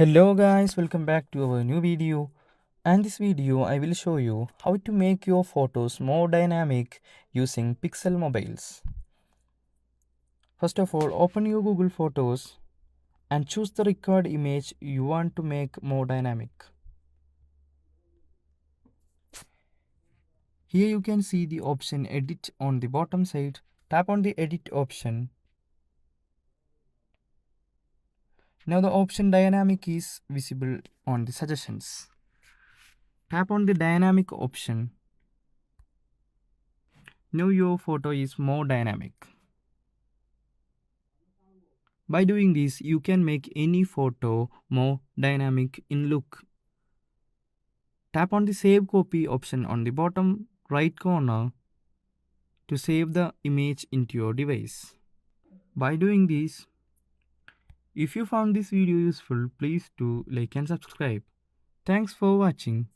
Hello guys, welcome back to our new video. And this video I will show you how to make your photos more dynamic using Pixel mobiles. First of all, open your Google Photos and choose the required image you want to make more dynamic. Here you can see the option edit on the bottom side. Tap on the edit option. Now the option dynamic is visible on the suggestions. Tap on the dynamic option. Now your photo is more dynamic. By doing this, you can make any photo more dynamic in look. Tap on the Save Copy option on the bottom right corner to save the image into your device. By doing this, if you found this video useful, please do like and subscribe. Thanks for watching.